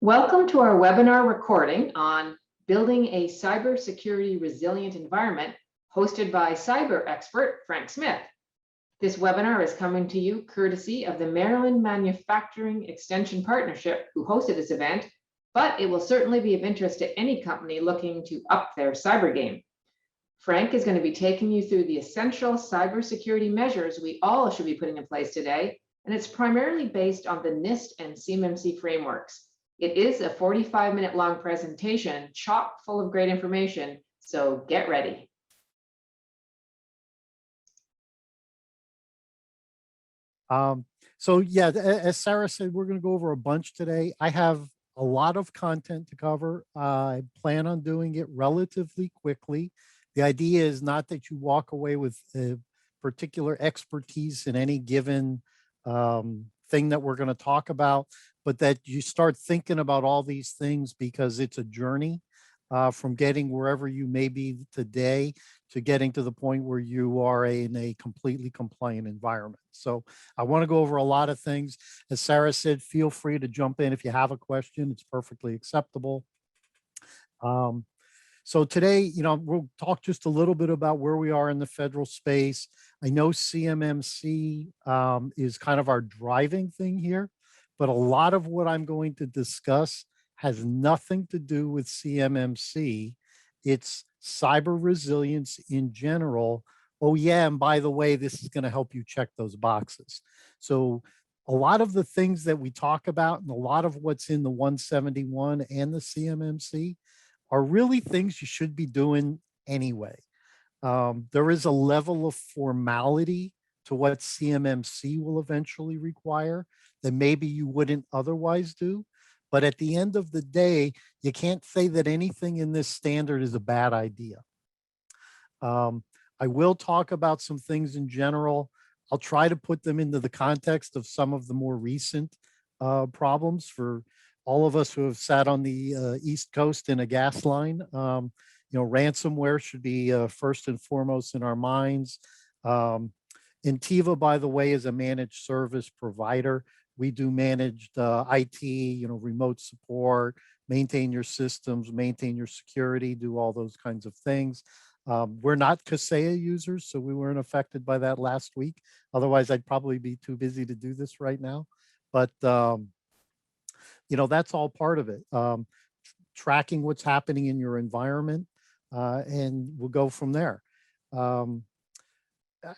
Welcome to our webinar recording on building a cybersecurity resilient environment, hosted by cyber expert Frank Smith. This webinar is coming to you courtesy of the Maryland Manufacturing Extension Partnership, who hosted this event, but it will certainly be of interest to any company looking to up their cyber game. Frank is going to be taking you through the essential cybersecurity measures we all should be putting in place today, and it's primarily based on the NIST and CMMC frameworks. It is a 45-minute long presentation, chock full of great information, so get ready. So yeah, as Sarah said, we're going to go over a bunch today. I have a lot of content to cover. I plan on doing it relatively quickly. The idea is not that you walk away with a particular expertise in any given thing that we're going to talk about, but that you start thinking about all these things because it's a journey from getting wherever you may be today to getting to the point where you are in a completely compliant environment. So I want to go over a lot of things. As Sarah said, feel free to jump in if you have a question. It's perfectly acceptable. So today, we'll talk just a little bit about where we are in the federal space. I know CMMC is kind of our driving thing here, but a lot of what I'm going to discuss has nothing to do with CMMC. It's cyber resilience in general. Oh yeah, and by the way, this is going to help you check those boxes. So a lot of the things that we talk about and a lot of what's in the 171 and the CMMC are really things you should be doing anyway. There is a level of formality to what CMMC will eventually require that maybe you wouldn't otherwise do. But at the end of the day, you can't say that anything in this standard is a bad idea. I will talk about some things in general. I'll try to put them into the context of some of the more recent problems for all of us who have sat on the East Coast in a gas line. Ransomware should be first and foremost in our minds. Intiva, by the way, is a managed service provider. We do managed IT, remote support, maintain your systems, maintain your security, do all those kinds of things. We're not Kaseya users, so we weren't affected by that last week. Otherwise, I'd probably be too busy to do this right now. But that's all part of it. Tracking what's happening in your environment, and we'll go from there.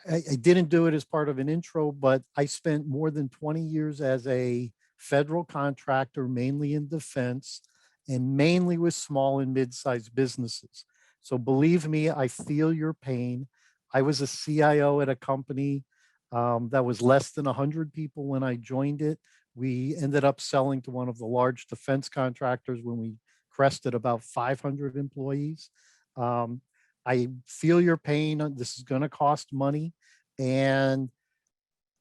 I didn't do it as part of an intro, but I spent more than 20 years as a federal contractor, mainly in defense and mainly with small and mid-sized businesses. So believe me, I feel your pain. I was a CIO at a company that was less than 100 people when I joined it. We ended up selling to one of the large defense contractors when we crested about 500 employees. I feel your pain. This is going to cost money, and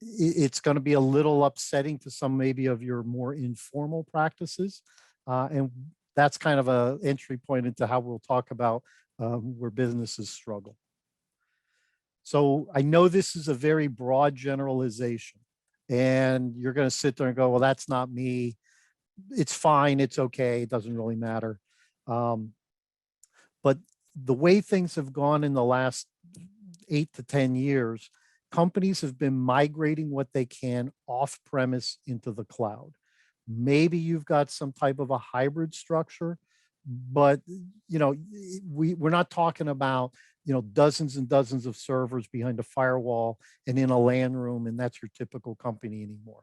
it's going to be a little upsetting to some maybe of your more informal practices. And that's kind of an entry point into how we'll talk about where businesses struggle. So I know this is a very broad generalization, and you're going to sit there and go, well, that's not me. It's fine. It's okay. It doesn't really matter. But the way things have gone in the last 8 to 10 years, companies have been migrating what they can off premise into the cloud. Maybe you've got some type of a hybrid structure, but we're not talking about dozens and dozens of servers behind a firewall and in a LAN room, and that's your typical company anymore.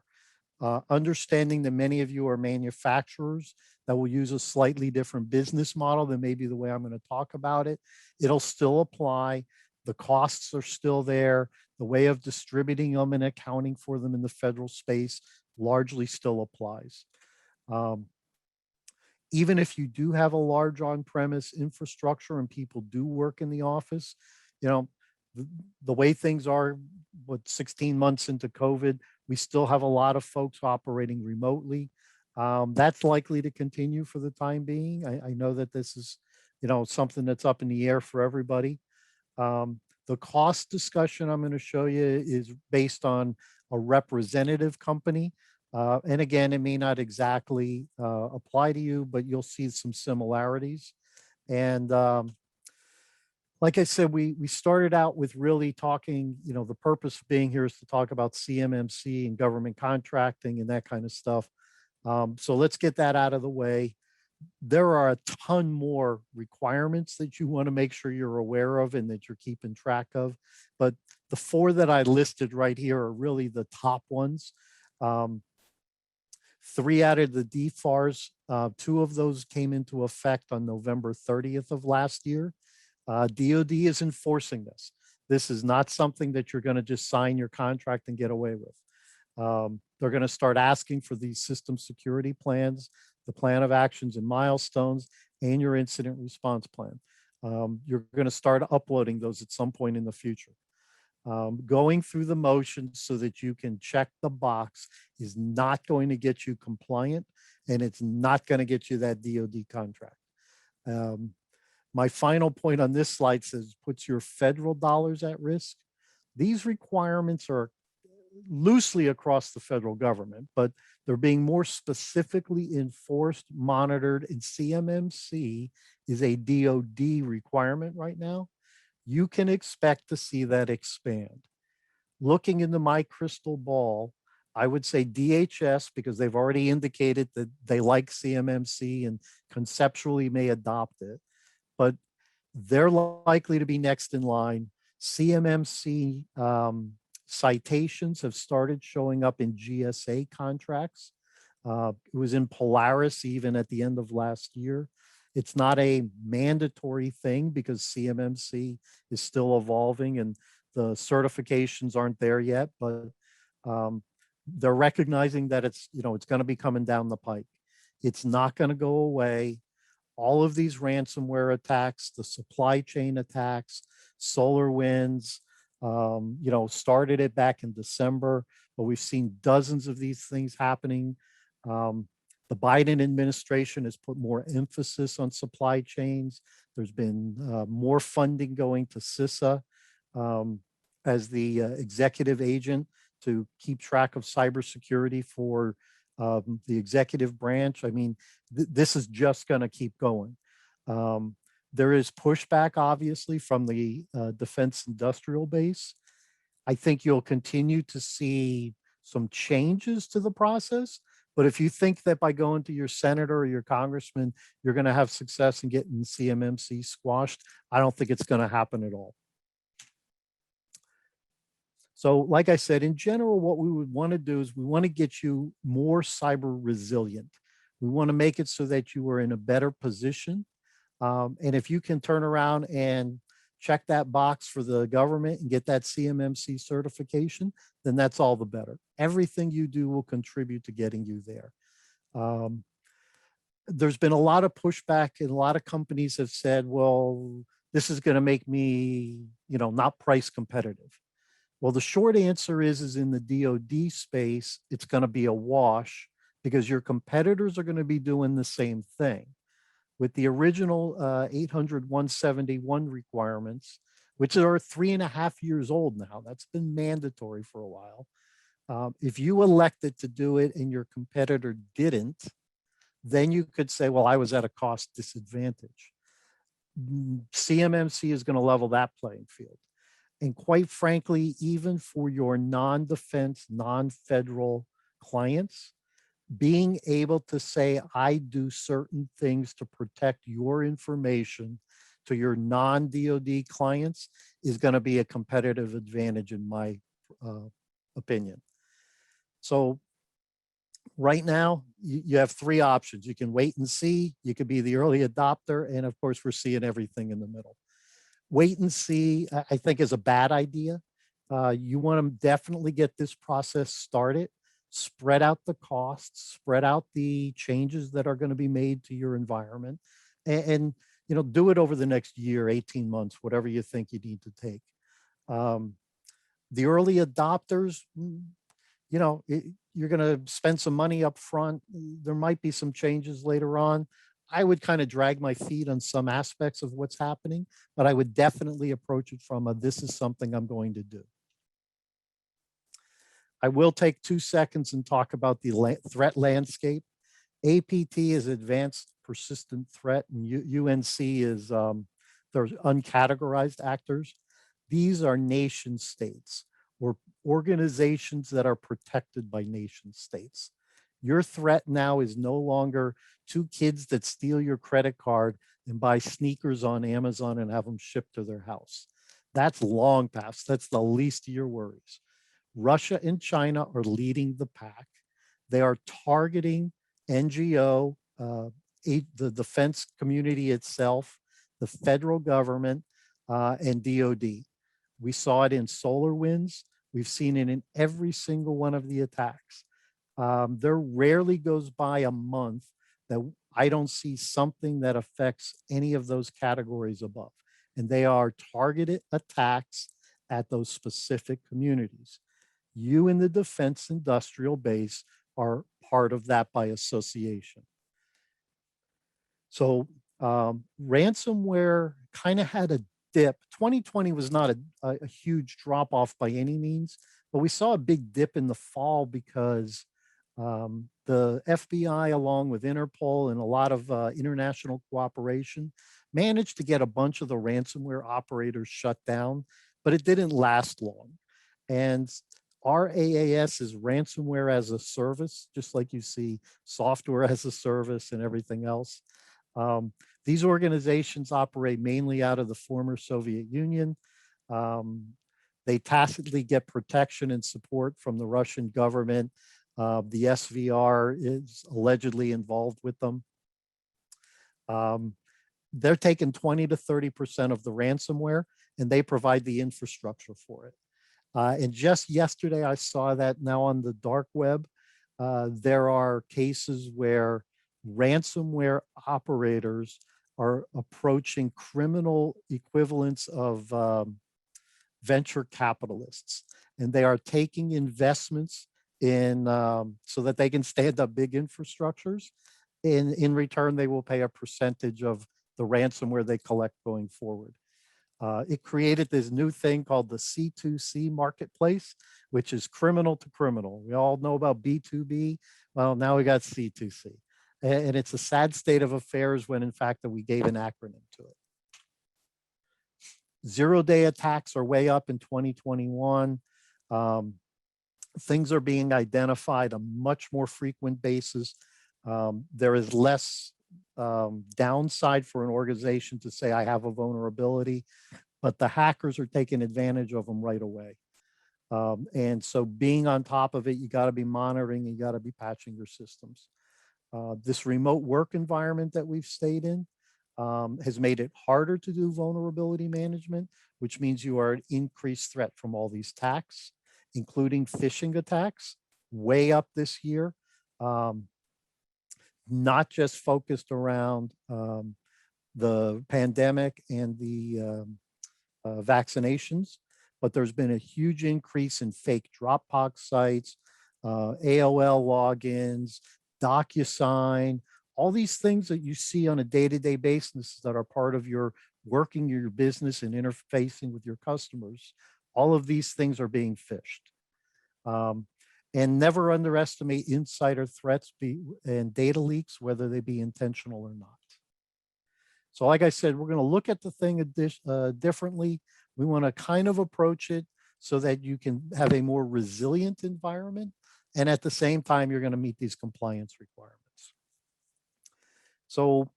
Understanding that many of you are manufacturers that will use a slightly different business model than maybe the way I'm going to talk about it. It'll still apply. The costs are still there. The way of distributing them and accounting for them in the federal space largely still applies. Even if you do have a large on-premise infrastructure and people do work in the office, the way things are, 16 months into COVID, we still have a lot of folks operating remotely. That's likely to continue for the time being. I know that this is, something that's up in the air for everybody. The cost discussion I'm going to show you is based on a representative company. And again, it may not exactly apply to you, but you'll see some similarities. And like I said, we started out with really talking, the purpose of being here is to talk about CMMC and government contracting and that kind of stuff. So let's get that out of the way. There are a ton more requirements that you want to make sure you're aware of and that you're keeping track of. But the four that I listed right here are really the top ones. 3 out of the DFARs, 2 of those came into effect on November 30th of last year. DOD is enforcing this. This is not something that you're going to just sign your contract and get away with. They're going to start asking for these system security plans, the plan of actions and milestones, and your incident response plan. You're going to start uploading those at some point in the future. Going through the motions so that you can check the box is not going to get you compliant, and it's not going to get you that DOD contract. My final point on this slide says puts your federal dollars at risk. These requirements are loosely across the federal government, but they're being more specifically enforced, monitored, and CMMC is a DOD requirement right now. You can expect to see that expand. Looking into my crystal ball, I would say DHS, because they've already indicated that they like CMMC and conceptually may adopt it, but they're likely to be next in line. CMMC citations have started showing up in GSA contracts. It was in Polaris even at the end of last year. It's not a mandatory thing because CMMC is still evolving and the certifications aren't there yet, but they're recognizing that it's going to be coming down the pike. It's not going to go away. All of these ransomware attacks, the supply chain attacks, SolarWinds, started it back in December, but we've seen dozens of these things happening. The Biden administration has put more emphasis on supply chains. There's been more funding going to CISA as the executive agent to keep track of cybersecurity for the executive branch. I mean, this is just going to keep going. There is pushback, obviously, from the defense industrial base. I think you'll continue to see some changes to the process. But if you think that by going to your senator or your congressman, you're going to have success in getting CMMC squashed, I don't think it's going to happen at all. So like I said, in general, what we would want to do is we want to get you more cyber resilient. We want to make it so that you are in a better position. And if you can turn around and check that box for the government and get that CMMC certification, then that's all the better. Everything you do will contribute to getting you there. There's been a lot of pushback and a lot of companies have said, well, this is going to make me, not price competitive. Well, the short answer is in the DoD space, it's going to be a wash because your competitors are going to be doing the same thing. With the original 800-171 requirements, which are 3.5 years old now, that's been mandatory for a while. If you elected to do it and your competitor didn't, then you could say, well, I was at a cost disadvantage. CMMC is going to level that playing field. And quite frankly, even for your non-defense, non-federal clients, being able to say, I do certain things to protect your information to your non-DoD clients is going to be a competitive advantage in my opinion. So right now, you have 3 options. You can wait and see, you could be the early adopter, and of course, we're seeing everything in the middle. Wait and see, I think, is a bad idea. You want to definitely get this process started. Spread out the costs, spread out the changes that are going to be made to your environment, and do it over the next year, 18 months, whatever you think you need to take. The early adopters, you're going to spend some money up front. There might be some changes later on. I would kind of drag my feet on some aspects of what's happening, but I would definitely approach it from this is something I'm going to do. I will take 2 seconds and talk about the threat landscape. APT is Advanced Persistent Threat, and UNC is there's uncategorized actors. These are nation states or organizations that are protected by nation states. Your threat now is no longer 2 kids that steal your credit card and buy sneakers on Amazon and have them shipped to their house. That's long past. That's the least of your worries. Russia and China are leading the pack. They are targeting NGO, the defense community itself, the federal government, and DOD. We saw it in SolarWinds. We've seen it in every single one of the attacks. There rarely goes by a month that I don't see something that affects any of those categories above. And they are targeted attacks at those specific communities. You in the defense industrial base are part of that by association. So ransomware kind of had a dip. 2020 was not a huge drop off by any means, but we saw a big dip in the fall because the FBI, along with Interpol and a lot of international cooperation, managed to get a bunch of the ransomware operators shut down, but it didn't last long. And our AAS is ransomware as a service, just like you see software as a service and everything else. These organizations operate mainly out of the former Soviet Union. They tacitly get protection and support from the Russian government. The SVR is allegedly involved with them. They're taking 20 to 30% of the ransomware, and they provide the infrastructure for it. And just yesterday, I saw that now on the dark web, there are cases where ransomware operators are approaching criminal equivalents of venture capitalists, and they are taking investments in so that they can stand up big infrastructures. In return, they will pay a percentage of the ransomware they collect going forward. It created this new thing called the C2C marketplace, which is criminal to criminal. We all know about B2B. Well, now we got C2C. And it's a sad state of affairs when, in fact, that we gave an acronym to it. Zero-day attacks are way up in 2021. Things are being identified on a much more frequent basis. There is less downside for an organization to say, I have a vulnerability, but the hackers are taking advantage of them right away. And so being on top of it, you got to be monitoring, you got to be patching your systems. This remote work environment that we've stayed in has made it harder to do vulnerability management, which means you are an increased threat from all these attacks, including phishing attacks, way up this year. Not just focused around the pandemic and the vaccinations, but there's been a huge increase in fake Dropbox sites, AOL logins, DocuSign, all these things that you see on a day-to-day basis that are part of your working your business and interfacing with your customers. All of these things are being phished. And never underestimate insider threats and data leaks, whether they be intentional or not. So like I said, we're going to look at the thing differently. We want to kind of approach it so that you can have a more resilient environment. And at the same time, you're going to meet these compliance requirements. So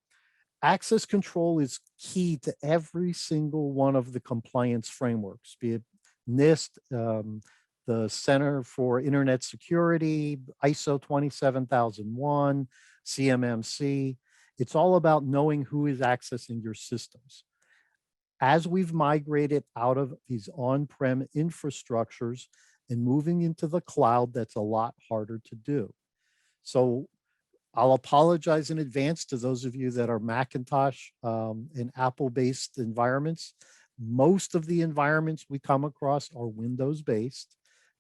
access control is key to every single one of the compliance frameworks, be it NIST, the Center for Internet Security, ISO 27001, CMMC. It's all about knowing who is accessing your systems. As we've migrated out of these on-prem infrastructures and moving into the cloud, that's a lot harder to do. So I'll apologize in advance to those of you that are Macintosh and Apple-based environments. Most of the environments we come across are Windows-based.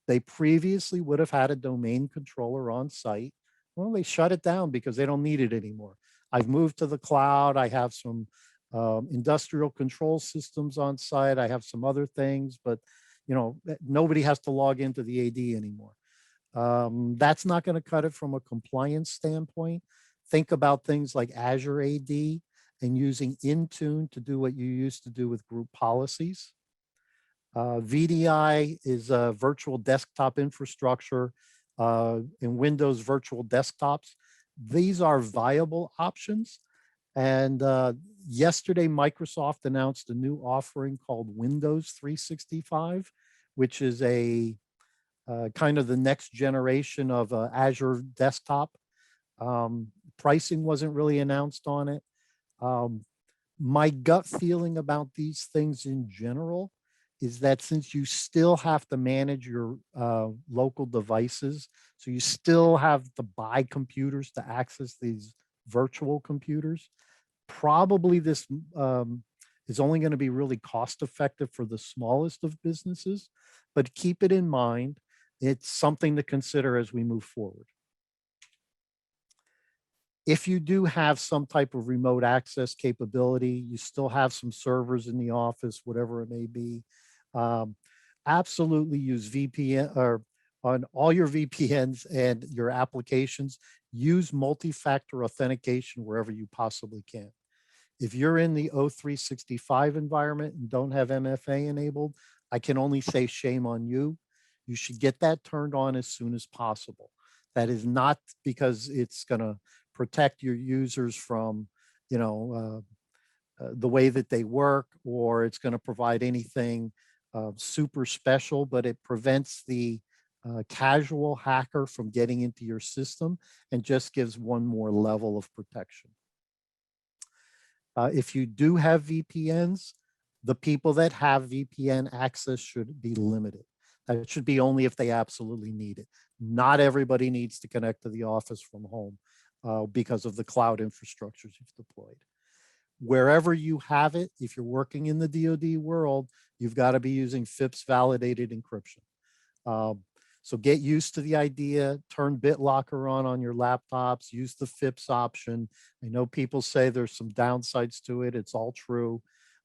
They previously would have had a domain controller on site. Well, they shut it down because they don't need it anymore. I've moved to the cloud. I have some industrial control systems on site. I have some other things, but you know, nobody has to log into the AD anymore. That's not going to cut it from a compliance standpoint. Think about things like Azure AD and using Intune to do what you used to do with group policies. VDI is a virtual desktop infrastructure in Windows virtual desktops. These are viable options. And yesterday, Microsoft announced a new offering called Windows 365, which is a kind of the next generation of Azure desktop. Pricing wasn't really announced on it. Um, my gut feeling about these things in general is that since you still have to manage your local devices, so you still have to buy computers to access these virtual computers, probably this is only going to be really cost effective for the smallest of businesses, but keep it in mind. It's something to consider as we move forward. If you do have some type of remote access capability, you still have some servers in the office, whatever it may be, um, absolutely use VPN or on all your VPNs and your applications, use multi-factor authentication wherever you possibly can. If you're in the O365 environment and don't have MFA enabled, I can only say shame on you. You should get that turned on as soon as possible. That is not because it's going to protect your users from, you know, the way that they work, or it's going to provide anything super special, but it prevents the casual hacker from getting into your system and just gives one more level of protection. If you do have VPNs, the people that have VPN access should be limited. That should be only if they absolutely need it. Not everybody needs to connect to the office from home because of the cloud infrastructures you've deployed. Wherever you have it, if you're working in the DoD world, you've got to be using FIPS validated encryption. So get used to the idea, turn BitLocker on your laptops, use the FIPS option. I know people say there's some downsides to it. It's all true.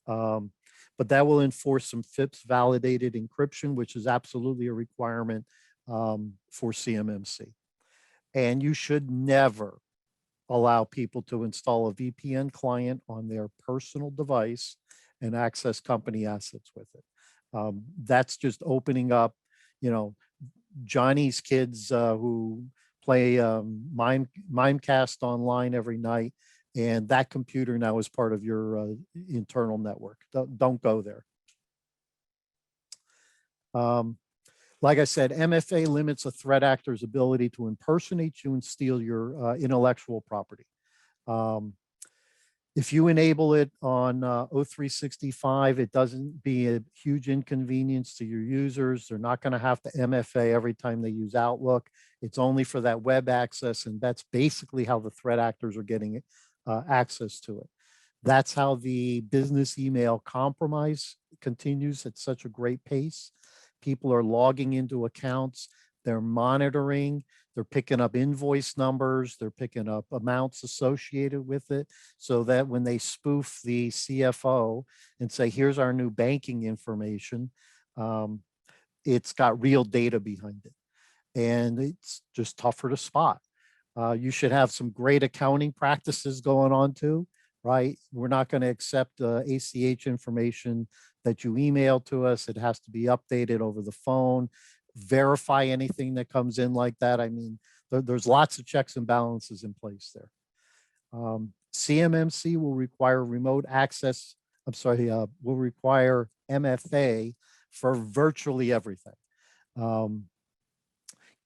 But that will enforce some FIPS validated encryption, which is absolutely a requirement for CMMC. And you should never allow people to install a VPN client on their personal device and access company assets with it. That's just opening up, you know, Johnny's kids who play Mimecast online every night, and that computer now is part of your internal network. Don't go there. Like I said, MFA limits a threat actor's ability to impersonate you and steal your intellectual property. If you enable it on O365, it doesn't be a huge inconvenience to your users. They're not going to have to MFA every time they use Outlook. It's only for that web access, and that's basically how the threat actors are getting access to it. That's how the business email compromise continues at such a great pace. People are logging into accounts, they're monitoring, they're picking up invoice numbers, they're picking up amounts associated with it, so that when they spoof the CFO and say, here's our new banking information, it's got real data behind it. And it's just tougher to spot. You should have some great accounting practices going on too, right? We're not going to accept ACH information that you email to us. It has to be updated over the phone. Verify anything that comes in like that. I mean, there's lots of checks and balances in place there. CMMC will require remote access. Will require MFA for virtually everything.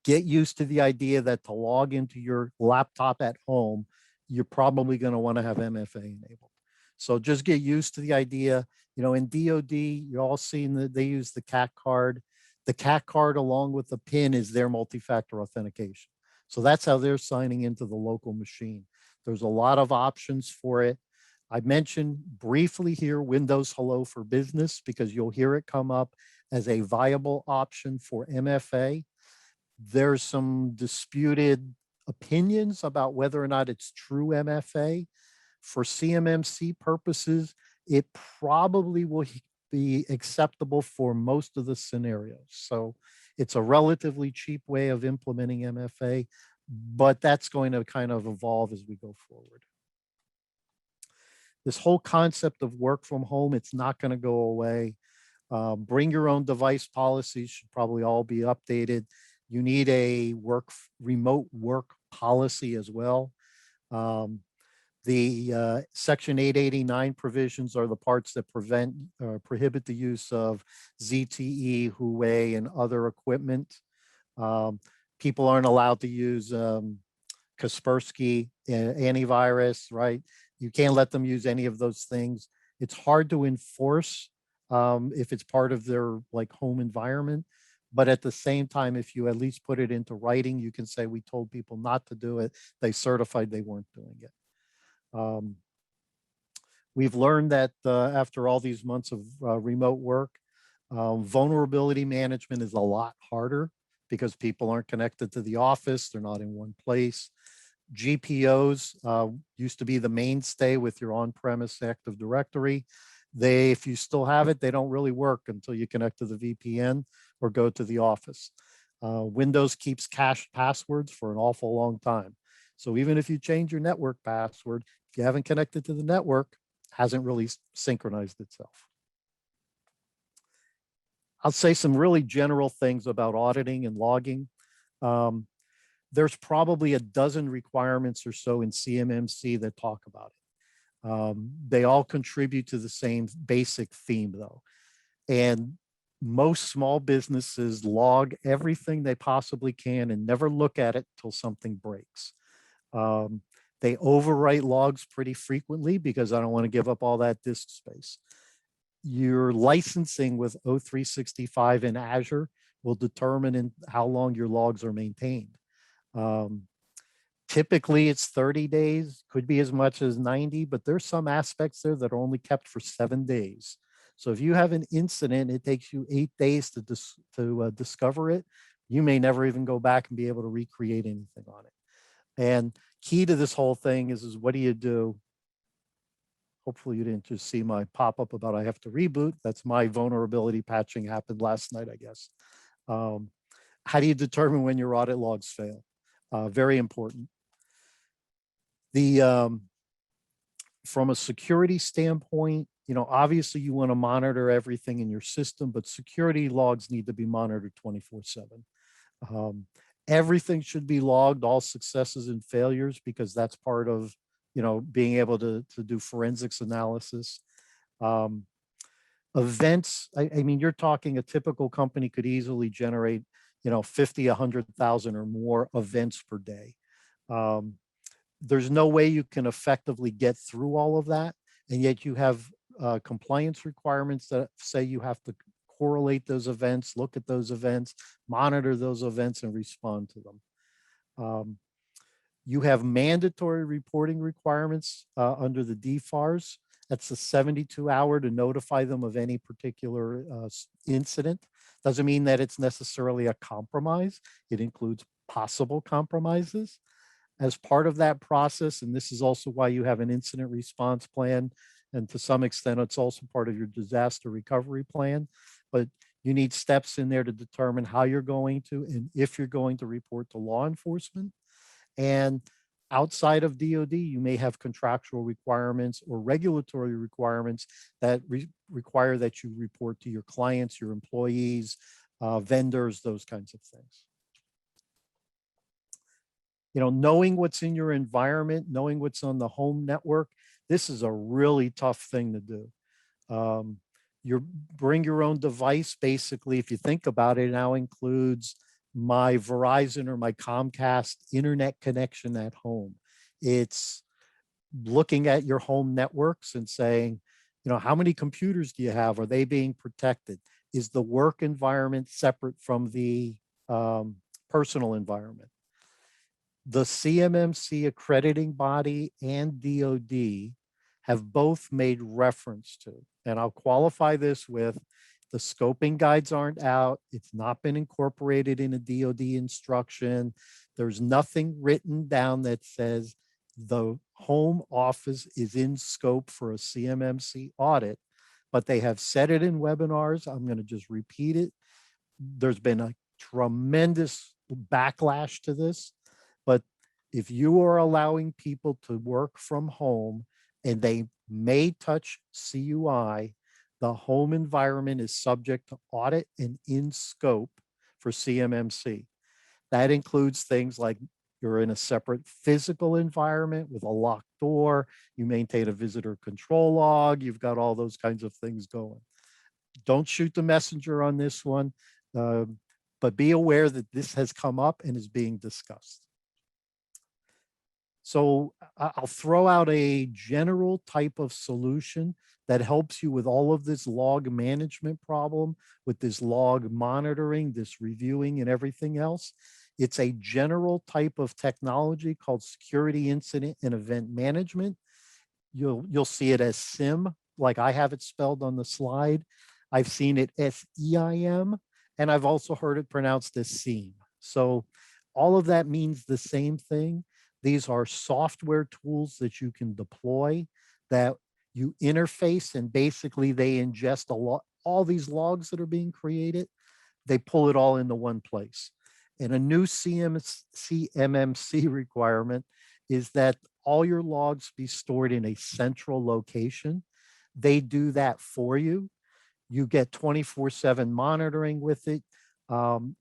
Get used to the idea that to log into your laptop at home, you're probably going to want to have MFA enabled. So just get used to the idea. You know, in DoD, you're all seeing that they use the CAT card. The CAT card along with the PIN is their multi-factor authentication. So that's how they're signing into the local machine. There's a lot of options for it. I mentioned briefly here Windows Hello for Business because you'll hear it come up as a viable option for MFA. There's some disputed opinions about whether or not it's true MFA. For CMMC purposes, it probably will be acceptable for most of the scenarios. So It's a relatively cheap way of implementing MFA, but that's going to kind of evolve as we go forward. This whole concept of work from home, it's not going to go away. Bring your own device policies should probably all be updated. You need a remote work policy as well. The Section 889 provisions are the parts that prohibit the use of ZTE, Huawei, and other equipment. People aren't allowed to use Kaspersky antivirus, right? You can't let them use any of those things. It's hard to enforce if it's part of their like home environment. But at the same time, if you at least put it into writing, you can say, we told people not to do it. They certified they weren't doing it. We've learned that after all these months of remote work, vulnerability management is a lot harder because people aren't connected to the office. They're not in one place. GPOs used to be the mainstay with your on-premise Active Directory. If you still have it, they don't really work until you connect to the VPN or go to the office. Windows keeps cached passwords for an awful long time. So even if you change your network password, if you haven't connected to the network, hasn't really synchronized itself. I'll say some really general things about auditing and logging. There's probably a dozen requirements or so in CMMC that talk about it. They all contribute to the same basic theme though. And most small businesses log everything they possibly can and never look at it till something breaks. They overwrite logs pretty frequently because I don't want to give up all that disk space. Your licensing with O365 in Azure will determine how long your logs are maintained. Typically it's 30 days, could be as much as 90, but there's some aspects there that are only kept for 7 days. So if you have an incident, it takes you 8 days to discover it. You may never even go back and be able to recreate anything on it. And key to this whole thing is what do you do? Hopefully you didn't just see my pop-up about I have to reboot. That's my vulnerability patching happened last night, I guess. How do you determine when your audit logs fail? Very important. From a security standpoint, obviously you want to monitor everything in your system, but security logs need to be monitored 24/7. Everything should be logged, all successes and failures, because that's part of, being able to do forensics analysis. Events, I mean, you're talking a typical company could easily generate, 50, 100,000 or more events per day. There's no way you can effectively get through all of that. And yet you have compliance requirements that say you have to correlate those events, look at those events, monitor those events, and respond to them. You have mandatory reporting requirements under the DFARS. That's a 72-hour to notify them of any particular incident. Doesn't mean that it's necessarily a compromise. It includes possible compromises. As part of that process, and this is also why you have an incident response plan, and to some extent, it's also part of your disaster recovery plan, but you need steps in there to determine how you're going to, and if you're going to report to law enforcement. And outside of DoD, you may have contractual requirements or regulatory requirements that require that you report to your clients, your employees, vendors, those kinds of things. Knowing what's in your environment, knowing what's on the home network, this is a really tough thing to do. Bring your own device, basically, if you think about it, now includes my Verizon or my Comcast internet connection at home. It's looking at your home networks and saying, how many computers do you have? Are they being protected? Is the work environment separate from the personal environment? The CMMC accrediting body and DoD have both made reference to, and I'll qualify this with, the scoping guides aren't out. It's not been incorporated in a DoD instruction. There's nothing written down that says the home office is in scope for a CMMC audit, but they have said it in webinars. I'm going to just repeat it. There's been a tremendous backlash to this, but if you are allowing people to work from home and they may touch CUI, the home environment is subject to audit and in scope for CMMC. That includes things like you're in a separate physical environment with a locked door, you maintain a visitor control log, you've got all those kinds of things going. Don't shoot the messenger on this one, but be aware that this has come up and is being discussed. So I'll throw out a general type of solution that helps you with all of this log management problem, with this log monitoring, this reviewing and everything else. It's a general type of technology called security incident and event management. You'll see it as SIM, like I have it spelled on the slide. I've seen it SEIM, and I've also heard it pronounced as SEAM. So all of that means the same thing. These are software tools that you can deploy that you interface, and basically they ingest all these logs that are being created. They pull it all into one place. And a new CMMC requirement is that all your logs be stored in a central location. They do that for you. You get 24/7 monitoring with it.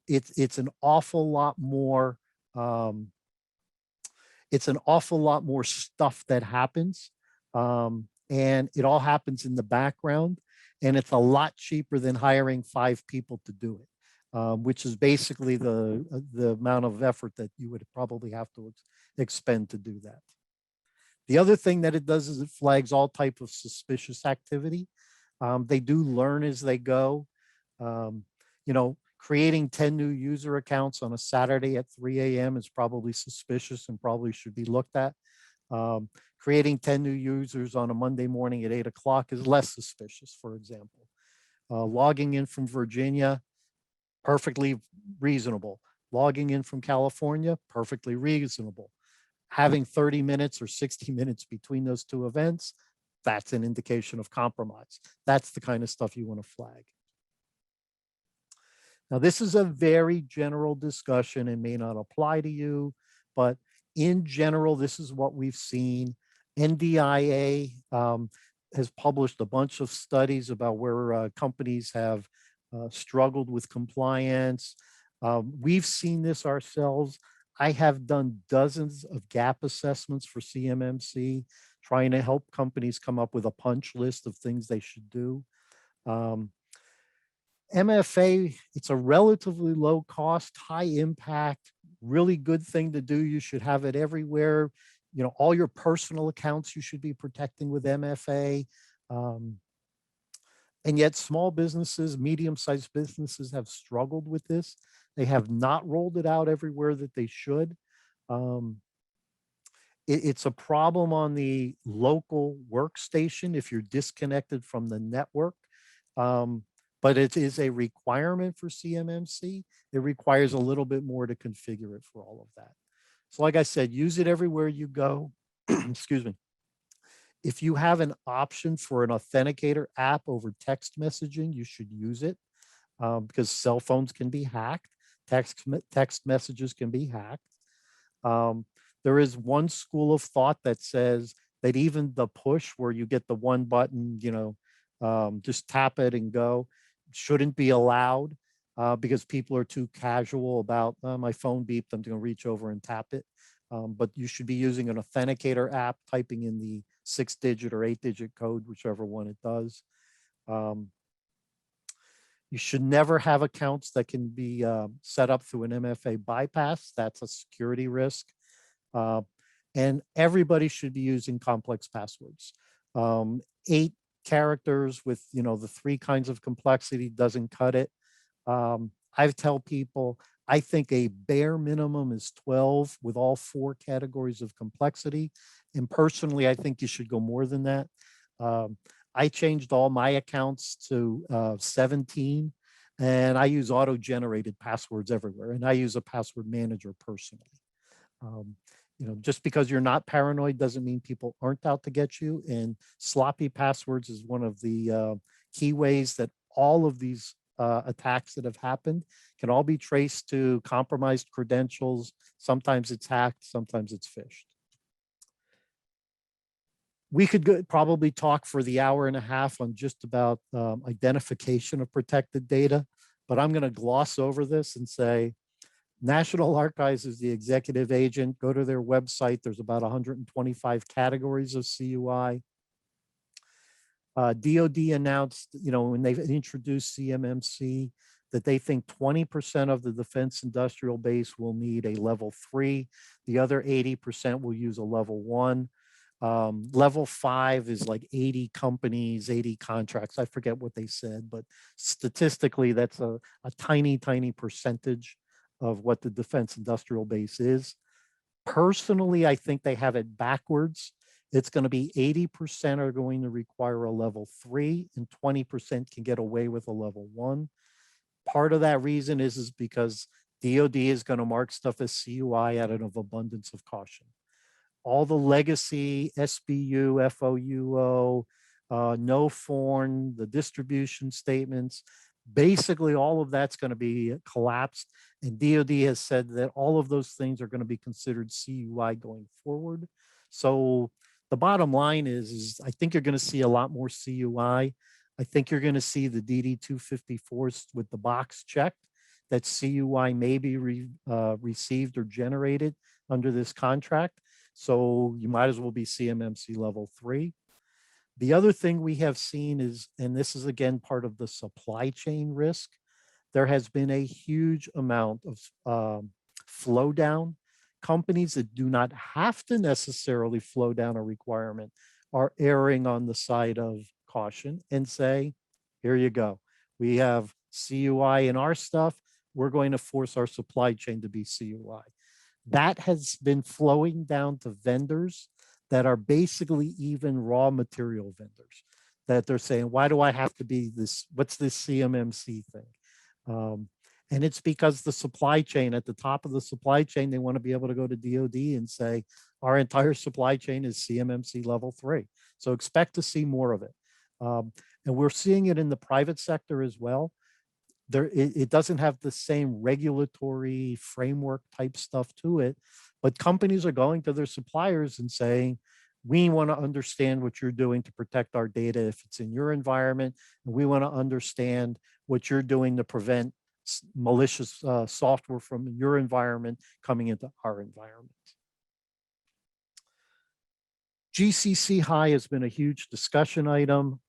It's an awful lot more. It's an awful lot more stuff that happens, and it all happens in the background. And it's a lot cheaper than hiring 5 people to do it, which is basically the amount of effort that you would probably have to expend to do that. The other thing that it does is it flags all type of suspicious activity. They do learn as they go. You know, creating 10 new user accounts on a Saturday at 3 a.m. is probably suspicious and probably should be looked at. Creating 10 new users on a Monday morning at 8 o'clock is less suspicious, for example. Logging in from Virginia, perfectly reasonable. Logging in from California, perfectly reasonable. Having 30 minutes or 60 minutes between those two events, that's an indication of compromise. That's the kind of stuff you want to flag. Now, this is a very general discussion and may not apply to you, but in general, this is what we've seen. NDIA has published a bunch of studies about where companies have struggled with compliance. We've seen this ourselves. I have done dozens of gap assessments for CMMC, trying to help companies come up with a punch list of things they should do. MFA, it's a relatively low cost, high impact, really good thing to do. You should have it everywhere. You know, all your personal accounts you should be protecting with MFA. And yet small businesses, medium-sized businesses have struggled with this. They have not rolled it out everywhere that they should. It's a problem on the local workstation if you're disconnected from the network. But it is a requirement for CMMC. It requires a little bit more to configure it for all of that. So like I said, use it everywhere you go. Excuse me. If you have an option for an authenticator app over text messaging, you should use it because cell phones can be hacked. Text messages can be hacked. There is one school of thought that says that even the push where you get the one button, you know, just tap it and go, shouldn't be allowed because people are too casual about my phone beeped, I'm going to reach over and tap it. But you should be using an authenticator app, typing in the 6-digit or 8-digit code, whichever one it does. You should never have accounts that can be set up through an MFA bypass. That's a security risk. And everybody should be using complex passwords. 8 characters with, you know, the 3 kinds of complexity doesn't cut it. I tell people, I think a bare minimum is 12 with all 4 categories of complexity. And personally, I think you should go more than that. I changed all my accounts to 17, and I use auto-generated passwords everywhere. And I use a password manager personally. You know, just because you're not paranoid doesn't mean people aren't out to get you. And sloppy passwords is one of the key ways that all of these attacks that have happened can all be traced to compromised credentials. Sometimes it's hacked, sometimes it's phished. We could probably talk for the hour and a half on just about identification of protected data, but I'm going to gloss over this and say National Archives is the executive agent. Go to their website. There's about 125 categories of CUI. DOD announced, when they've introduced CMMC, that they think 20% of the defense industrial base will need a level 3. The other 80% will use a level 1. Level 5 is like 80 companies, 80 contracts. I forget what they said, but statistically, that's a tiny, tiny percentage of what the defense industrial base is. Personally, I think they have it backwards. It's going to be 80% are going to require a level 3 and 20% can get away with a level 1. Part of that reason is because DOD is going to mark stuff as CUI out of abundance of caution. All the legacy SBU, FOUO, no foreign, the distribution statements, basically all of that's going to be collapsed. And DOD has said that all of those things are going to be considered CUI going forward. So the bottom line is I think you're going to see a lot more CUI. I think you're going to see the DD-254s with the box checked that CUI may be received or generated under this contract. So you might as well be CMMC level 3. The other thing we have seen is, and this is again part of the supply chain risk, there has been a huge amount of flow down. Companies that do not have to necessarily flow down a requirement are erring on the side of caution and say, here you go. We have CUI in our stuff. We're going to force our supply chain to be CUI. That has been flowing down to vendors that are basically even raw material vendors, that they're saying, why do I have to be this? What's this CMMC thing? And it's because the supply chain, at the top of the supply chain, they want to be able to go to DOD and say, our entire supply chain is CMMC level 3. So expect to see more of it. And we're seeing it in the private sector as well. It doesn't have the same regulatory framework type stuff to it, but companies are going to their suppliers and saying, we want to understand what you're doing to protect our data if it's in your environment, and we want to understand what you're doing to prevent malicious software from your environment coming into our environment. GCC High has been a huge discussion item.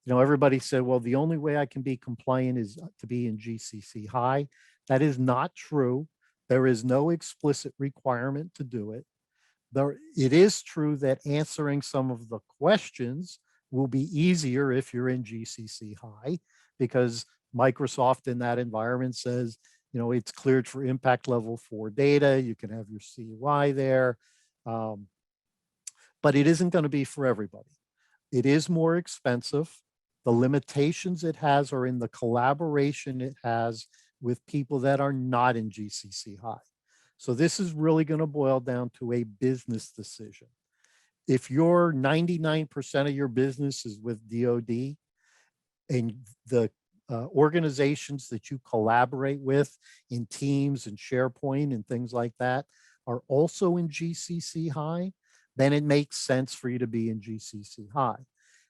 Everybody said, well, the only way I can be compliant is to be in GCC High. That is not true. There is no explicit requirement to do it. It is true that answering some of the questions will be easier if you're in GCC High, because Microsoft in that environment says, it's cleared for impact level 4 data. You can have your CUI there. But it isn't going to be for everybody. It is more expensive. The limitations it has are in the collaboration it has with people that are not in GCC High. So this is really going to boil down to a business decision. If your 99% of your business is with DoD and the organizations that you collaborate with in Teams and SharePoint and things like that are also in GCC High, then it makes sense for you to be in GCC High.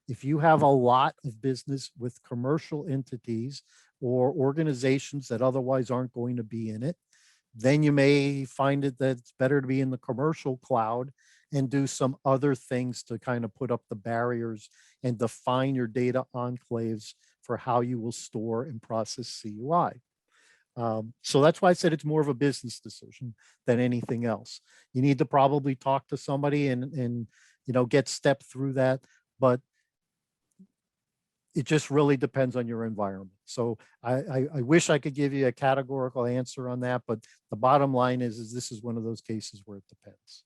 If you have a lot of business with commercial entities or organizations that otherwise aren't going to be in it, then you may find it that it's better to be in the commercial cloud and do some other things to kind of put up the barriers and define your data enclaves for how you will store and process CUI. So that's why I said it's more of a business decision than anything else. You need to probably talk to somebody and get step through that, but it just really depends on your environment. So I wish I could give you a categorical answer on that, but the bottom line is this is one of those cases where it depends.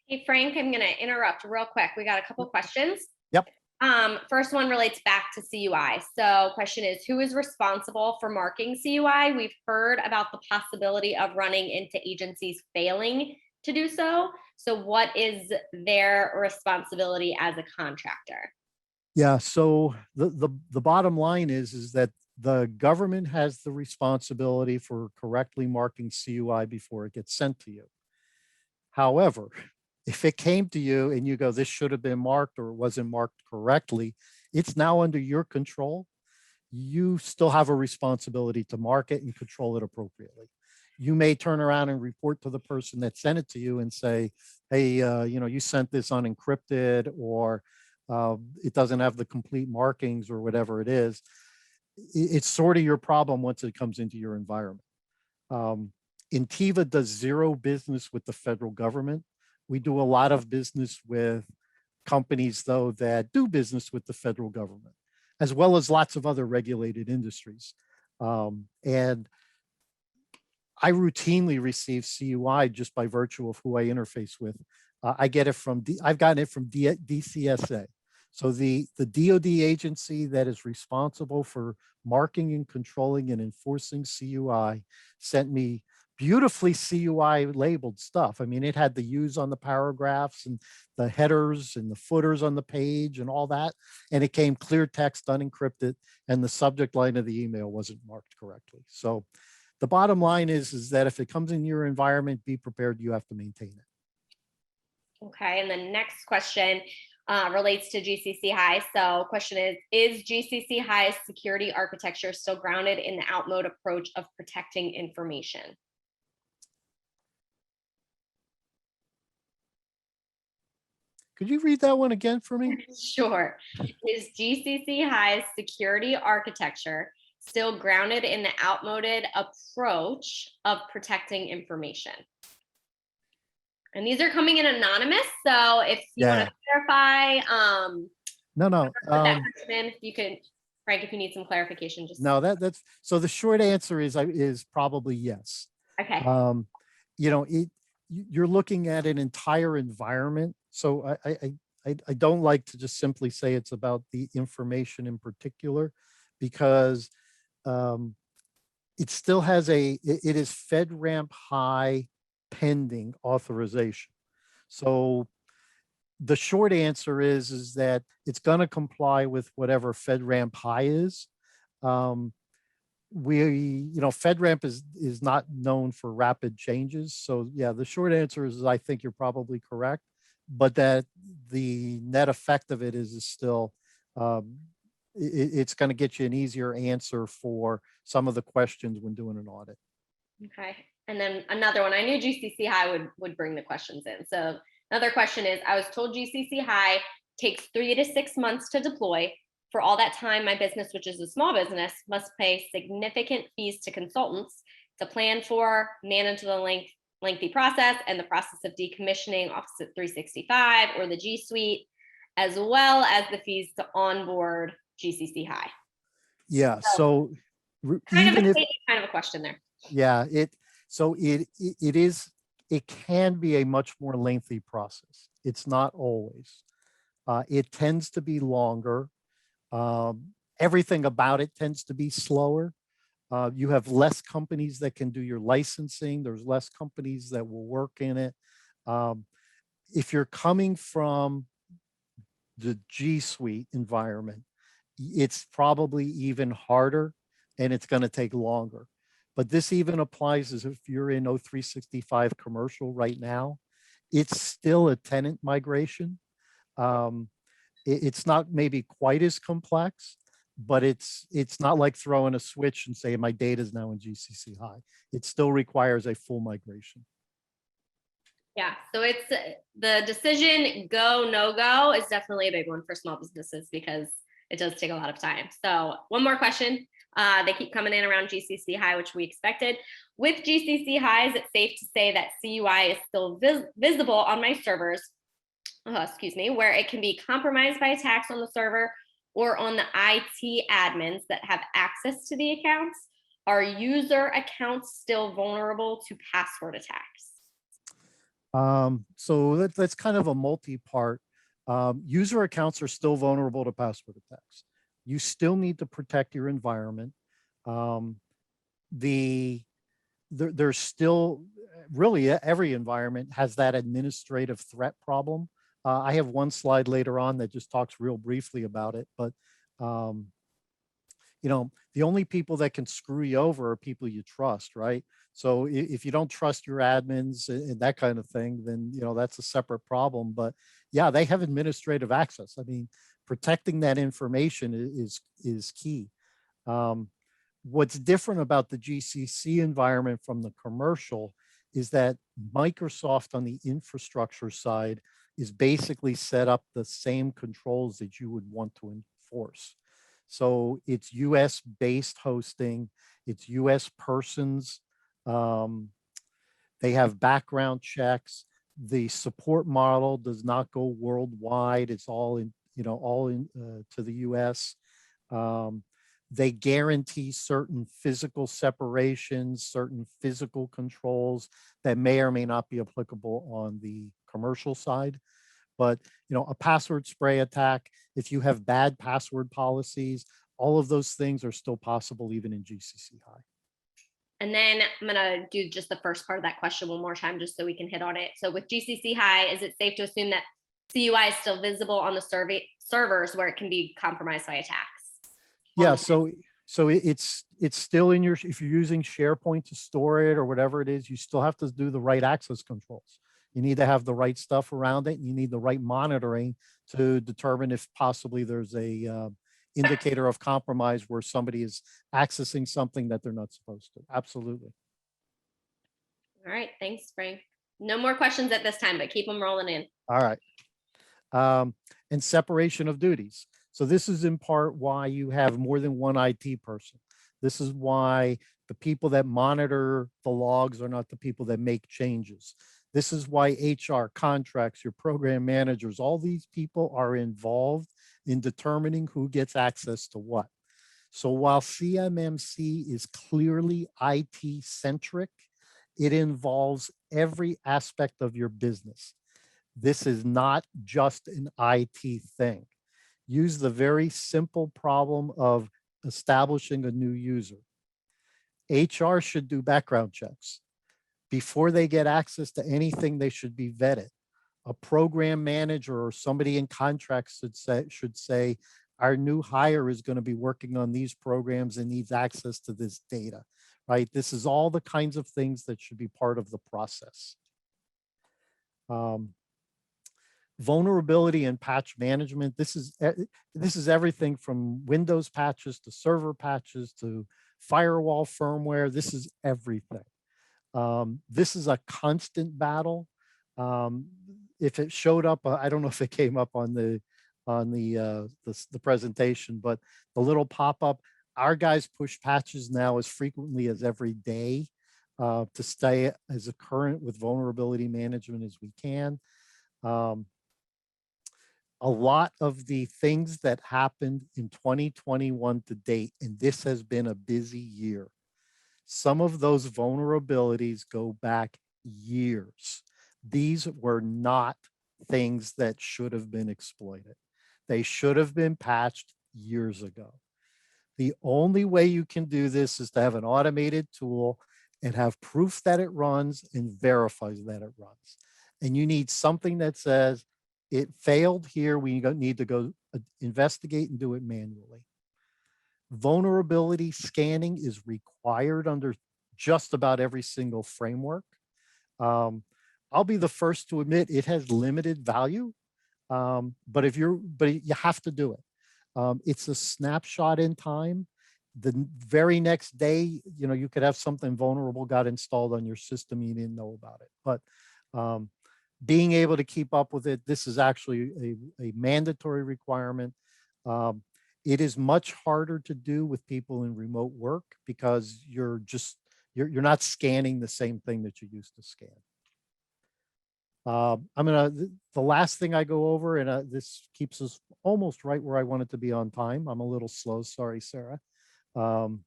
Hey, Frank, I'm going to interrupt real quick. We got a couple questions. Yep. First one relates back to CUI. So question is, who is responsible for marking CUI? We've heard about the possibility of running into agencies failing to do so. So what is their responsibility as a contractor? Yeah, so the bottom line is that The government has the responsibility for correctly marking CUI before it gets sent to you. However, if it came to you and you go, this should have been marked or it wasn't marked correctly, it's now under your control. You still have a responsibility to mark it and control it appropriately. You may turn around and report to the person that sent it to you and say, hey, you sent this unencrypted, or it doesn't have the complete markings, or whatever it is. It's sort of your problem once it comes into your environment. Intiva does zero business with the federal government. We do a lot of business with companies, though, that do business with the federal government, as well as lots of other regulated industries. And I routinely receive CUI just by virtue of who I interface with. I get it from, I've gotten it from DCSA. So the DoD agency that is responsible for marking and controlling and enforcing CUI sent me beautifully CUI labeled stuff. I mean, it had the U's on the paragraphs and the headers and the footers on the page and all that. And it came clear text, unencrypted, and the subject line of the email wasn't marked correctly. So the bottom line is that if it comes in your environment, be prepared, you have to maintain it. Okay, and the next question relates to GCC High. So question is GCC High's security architecture still grounded in the outmode approach of protecting information? Could you read that one again for me? Sure. Is GCC High's security architecture still grounded in the outmoded approach of protecting information? And these are coming in anonymous, so if you want to clarify, No. if you could, Frank, if you need some clarification, just No, that's so. The short answer is probably yes. okay. You're looking at an entire environment. So I don't like to just simply say it's about the information in particular, because it still has it is FedRAMP High pending authorization. So the short answer is that it's going to comply with whatever FedRAMP High is. FedRAMP is not known for rapid changes. So yeah, the short answer is I think you're probably correct, but that the net effect of it is still, it's going to get you an easier answer for some of the questions when doing an audit. Okay. And then another one, I knew GCC High would bring the questions in. So another question is, I was told GCC High takes 3 to 6 months to deploy. For all that time, my business, which is a small business, must pay significant fees to consultants to plan for, manage the lengthy process and the process of decommissioning Office 365 or the G Suite, as well as the fees to onboard GCC High. Yeah. So kind of a question there. Yeah. It can be a much more lengthy process. It's not always. It tends to be longer. Everything about it tends to be slower. You have less companies that can do your licensing. There's less companies that will work in it. If you're coming from the G Suite environment, it's probably even harder and it's going to take longer. But this even applies as if you're in O365 commercial right now. It's still a tenant migration. It's not maybe quite as complex, but it's not like throwing a switch and say my data is now in GCC High. It still requires a full migration. Yeah, so it's the decision go, no go is definitely a big one for small businesses because it does take a lot of time. So one more question. They keep coming in around GCC High, which we expected. With GCC High, is it safe to say that CUI is still visible on my servers, where it can be compromised by attacks on the server or on the IT admins that have access to the accounts? Are user accounts still vulnerable to password attacks? So that's kind of a multi-part. User accounts are still vulnerable to password attacks. You still need to protect your environment. There's still, really every environment has that administrative threat problem. I have one slide later on that just talks real briefly about it, but the only people that can screw you over are people you trust, right? So if you don't trust your admins and that kind of thing, then, that's a separate problem. But yeah, they have administrative access. I mean, protecting that information is key. Um, what's different about the GCC environment from the commercial is that Microsoft on the infrastructure side is basically set up the same controls that you would want to enforce. So it's US based hosting, it's US persons. Um, they have background checks. The support model does not go worldwide. It's all in, to the US. Um, they guarantee certain physical separations, certain physical controls that may or may not be applicable on the commercial side. But, a password spray attack, if you have bad password policies, all of those things are still possible even in GCC High. And then I'm going to do just the first part of that question one more time, just so we can hit on it. So with GCC High, is it safe to assume that CUI is still visible on the servers where it can be compromised by attacks? Yeah, so it's still in if you're using SharePoint to store it or whatever it is, you still have to do the right access controls. You need to have the right stuff around it. And you need the right monitoring to determine if possibly there's a indicator of compromise where somebody is accessing something that they're not supposed to. Absolutely. All right, thanks, Frank. No more questions at this time, but keep them rolling in. All right. And separation of duties. So this is in part why you have more than one IT person. This is why the people that monitor the logs are not the people that make changes. This is why HR, contracts, your program managers, all these people are involved in determining who gets access to what. So while CMMC is clearly IT centric, it involves every aspect of your business. This is not just an IT thing. Use the very simple problem of establishing a new user. HR should do background checks. Before they get access to anything, they should be vetted. A program manager or somebody in contracts should say, our new hire is going to be working on these programs and needs access to this data, right? This is all the kinds of things that should be part of the process. Vulnerability and patch management. This is everything from Windows patches to server patches to firewall firmware. This is everything. This is a constant battle. If it showed up, I don't know if it came up on the presentation, but the little pop-up, our guys push patches now as frequently as every day to stay as current with vulnerability management as we can. A lot of the things that happened in 2021 to date, and this has been a busy year, some of those vulnerabilities go back years. These were not things that should have been exploited. They should have been patched years ago. The only way you can do this is to have an automated tool and have proof that it runs and verifies that it runs. And you need something that says, it failed here, we need to go investigate and do it manually. Vulnerability scanning is required under just about every single framework. I'll be the first to admit it has limited value, but you have to do it. It's a snapshot in time. The very next day, you could have something vulnerable got installed on your system, you didn't know about it. But being able to keep up with it, this is actually a mandatory requirement. It is much harder to do with people in remote work because you're not scanning the same thing that you used to scan. The last thing I go over, and this keeps us almost right where I want it to be on time. I'm a little slow, sorry, Sarah. All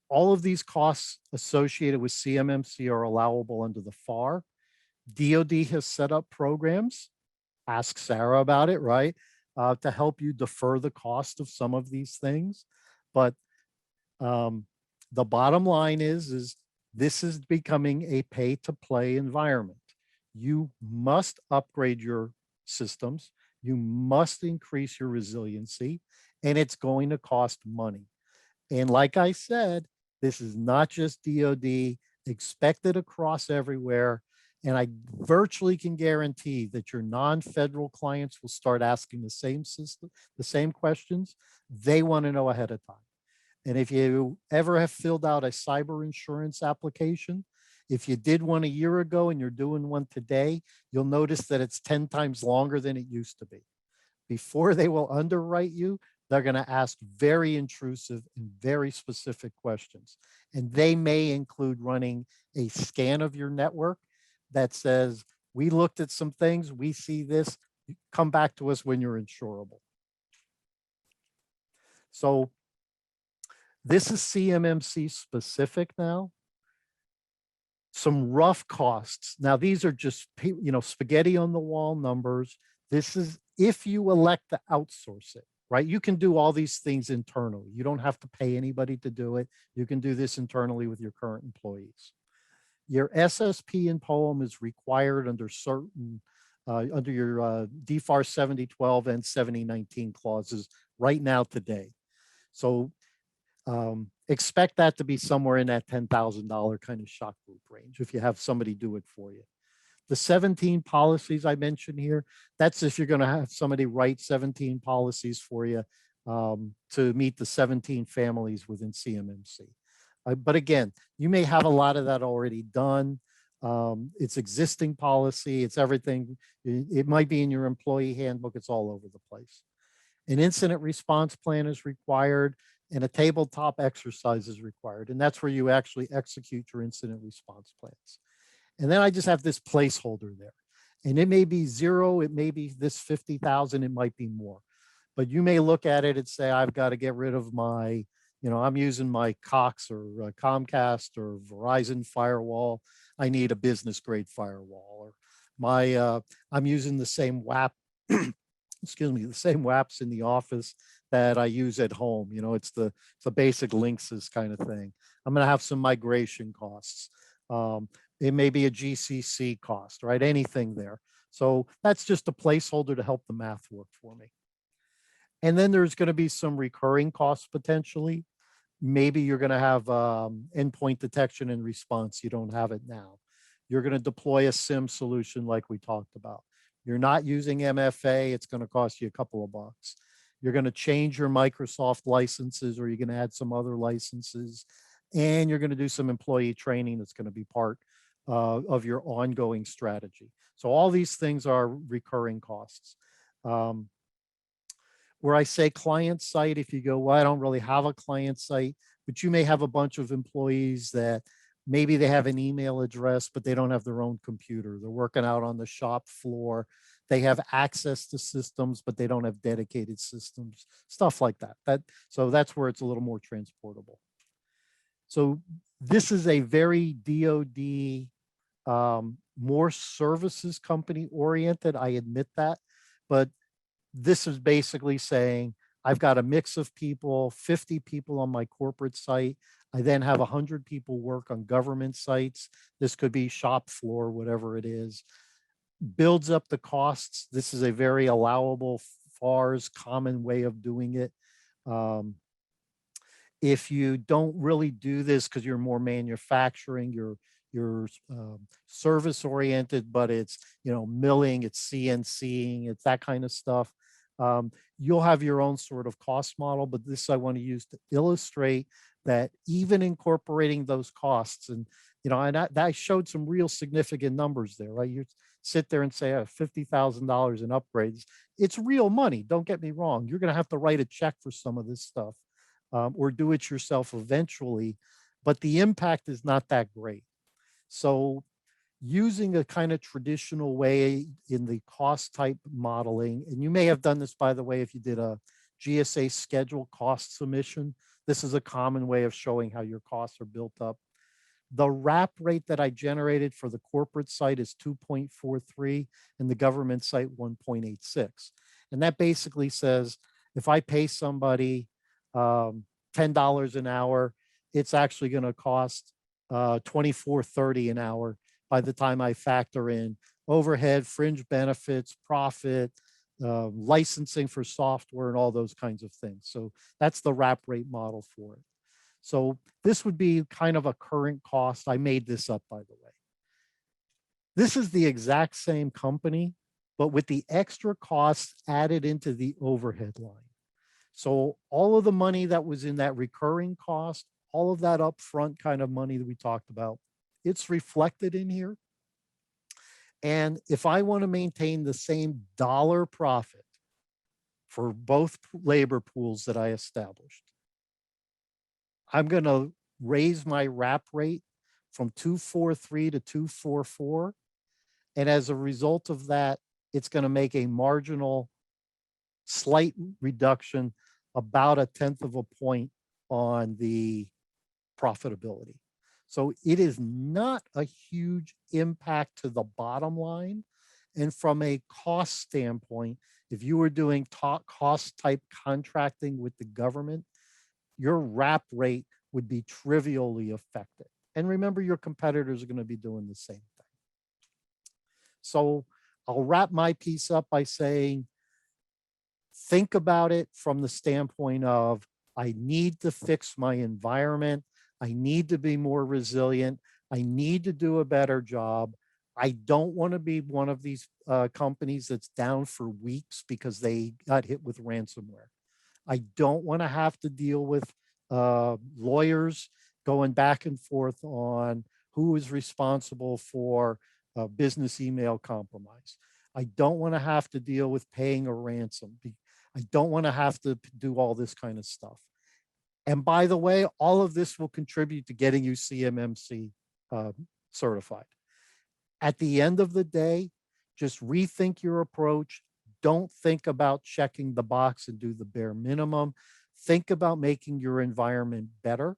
of these costs associated with CMMC are allowable under the FAR. DoD has set up programs, ask Sarah about it, right? To help you defer the cost of some of these things. But the bottom line is this is becoming a pay to play environment. You must upgrade your systems. You must increase your resiliency. and it's going to cost money. And like I said, this is not just DoD, expect it across everywhere. And I virtually can guarantee that your non-federal clients will start asking the same system, the same questions. They want to know ahead of time. And if you ever have filled out a cyber insurance application, if you did one a year ago and you're doing one today, you'll notice that it's 10 times longer than it used to be. Before they will underwrite you, they're going to ask very intrusive and very specific questions. And they may include running a scan of your network that says, we looked at some things, we see this, come back to us when you're insurable. So this is CMMC specific now. Some rough costs. Now, these are just, spaghetti on the wall numbers. This is if you elect to outsource it, right? You can do all these things internally. You don't have to pay anybody to do it. You can do this internally with your current employees. Your SSP and POEM is required under certain, under your DFAR 7012 and 7019 clauses right now today. So expect that to be somewhere in that $10,000 kind of shock group range if you have somebody do it for you. The 17 policies I mentioned here, that's if you're going to have somebody write 17 policies for you to meet the 17 families within CMMC. But again, you may have a lot of that already done. It's existing policy, it's everything. It might be in your employee handbook, it's all over the place. An incident response plan is required and a tabletop exercise is required. And that's where you actually execute your incident response plans. And then I just have this placeholder there. And it may be zero, it may be this 50,000, it might be more. But you may look at it and say, I've got to get rid of my, I'm using my Cox or Comcast or Verizon firewall. I need a business grade firewall. Or I'm using the same WAP, excuse me, the same WAPs in the office that I use at home. It's the basic Linksys kind of thing. I'm going to have some migration costs. It may be a GCC cost, right? Anything there. So that's just a placeholder to help the math work for me. And then there's going to be some recurring costs potentially. Maybe you're going to have endpoint detection and response. You don't have it now. You're going to deploy a SIM solution like we talked about. You're not using MFA. It's going to cost you a couple of bucks. You're going to change your Microsoft licenses, or you're going to add some other licenses. And you're going to do some employee training that's going to be part of your ongoing strategy. So all these things are recurring costs. Where I say client site, if you go, well, I don't really have a client site, but you may have a bunch of employees that maybe they have an email address, but they don't have their own computer. They're working out on the shop floor. They have access to systems, but they don't have dedicated systems, stuff like that. So that's where it's a little more transportable. So this is a very DoD, more services company oriented. I admit that, but this is basically saying I've got a mix of people, 50 people on my corporate site. I then have 100 people work on government sites. This could be shop floor, whatever it is. Builds up the costs. This is a very allowable FARS common way of doing it. If you don't really do this because you're more manufacturing, you're service oriented, but it's milling, it's CNCing, it's that kind of stuff. You'll have your own sort of cost model, but this I want to use to illustrate that even incorporating those costs, and I showed some real significant numbers there, right? You sit there and say $50,000 in upgrades. It's real money. Don't get me wrong. You're going to have to write a check for some of this stuff. Or do it yourself eventually, but the impact is not that great. So using a kind of traditional way in the cost type modeling, and you may have done this, by the way, if you did a GSA schedule cost submission, this is a common way of showing how your costs are built up. The wrap rate that I generated for the corporate site is 2.43 and the government site 1.86. And that basically says, if I pay somebody $10 an hour, it's actually going to cost $24.30 an hour by the time I factor in overhead, fringe benefits, profit, licensing for software and all those kinds of things. So that's the wrap rate model for it. So this would be kind of a current cost. I made this up, by the way. This is the exact same company, but with the extra costs added into the overhead line. So all of the money that was in that recurring cost, all of that upfront kind of money that we talked about, it's reflected in here. And if I want to maintain the same dollar profit for both labor pools that I established, I'm going to raise my wrap rate from 243 to 244. And as a result of that, it's going to make a marginal slight reduction, about 1/10 of a point on the profitability. So it is not a huge impact to the bottom line. And from a cost standpoint, if you were doing cost type contracting with the government, your wrap rate would be trivially affected. And remember, your competitors are going to be doing the same thing. So I'll wrap my piece up by saying, think about it from the standpoint of, I need to fix my environment. I need to be more resilient. I need to do a better job. I don't want to be one of these companies that's down for weeks because they got hit with ransomware. I don't want to have to deal with lawyers going back and forth on who is responsible for business email compromise. I don't want to have to deal with paying a ransom. I don't want to have to do all this kind of stuff. And by the way, all of this will contribute to getting you CMMC certified. At the end of the day, just rethink your approach. Don't think about checking the box and do the bare minimum. Think about making your environment better.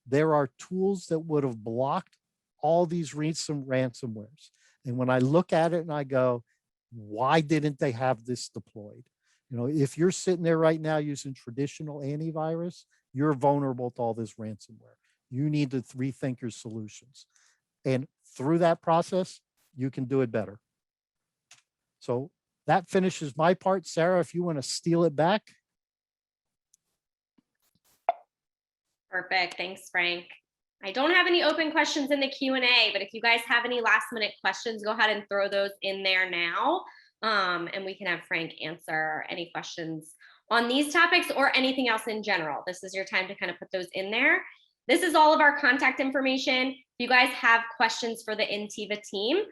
There are tools that would have blocked all these recent ransomwares. And when I look at it and I go, why didn't they have this deployed? You know, if you're sitting there right now using traditional antivirus, you're vulnerable to all this ransomware. You need to rethink your solutions. And through that process, you can do it better. So that finishes my part. Sarah, if you want to steal it back. Perfect. Thanks, Frank. I don't have any open questions in the Q&A, but if you guys have any last minute questions, go ahead and throw those in there now. And we can have Frank answer any questions on these topics or anything else in general. This is your time to kind of put those in there. This is all of our contact information. If you guys have questions for the Intiva team,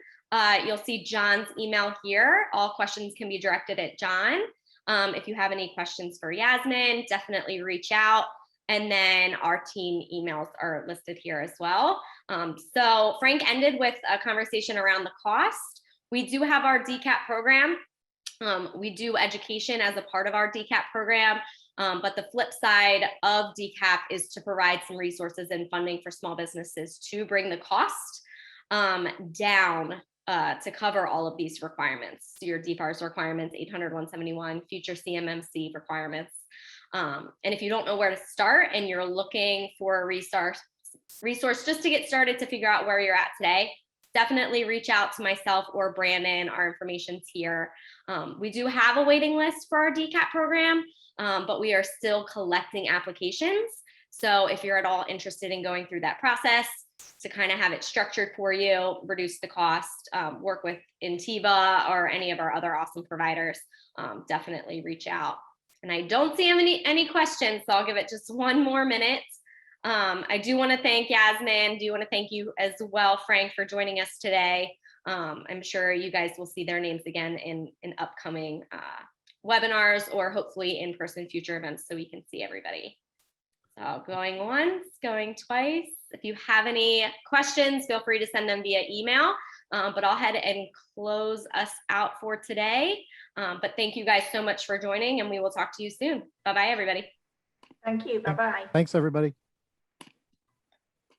you'll see John's email here. All questions can be directed at John. If you have any questions for Yasmin, definitely reach out. And then our team emails are listed here as well. So Frank ended with a conversation around the cost. We do have our DCAP program. We do education as a part of our DCAP program. But the flip side of DCAP is to provide some resources and funding for small businesses to bring the cost down to cover all of these requirements. So your DFARS requirements, 800, 171, future CMMC requirements. And if you don't know where to start and you're looking for a resource just to get started to figure out where you're at today, definitely reach out to myself or Brandon. Our information's here. We do have a waiting list for our DCAP program, but we are still collecting applications. So if you're at all interested in going through that process to kind of have it structured for you, reduce the cost, work with Intiva or any of our other awesome providers, definitely reach out. And I don't see any questions, so I'll give it just one more minute. I do want to thank Yasmin. Do want to thank you as well, Frank, for joining us today. I'm sure you guys will see their names again in upcoming webinars or hopefully in-person future events so we can see everybody. So going once, going twice. If you have any questions, feel free to send them via email. But I'll head and close us out for today. But thank you guys so much for joining, and we will talk to you soon. Bye-bye, everybody. Thank you. Bye-bye. Thanks, everybody.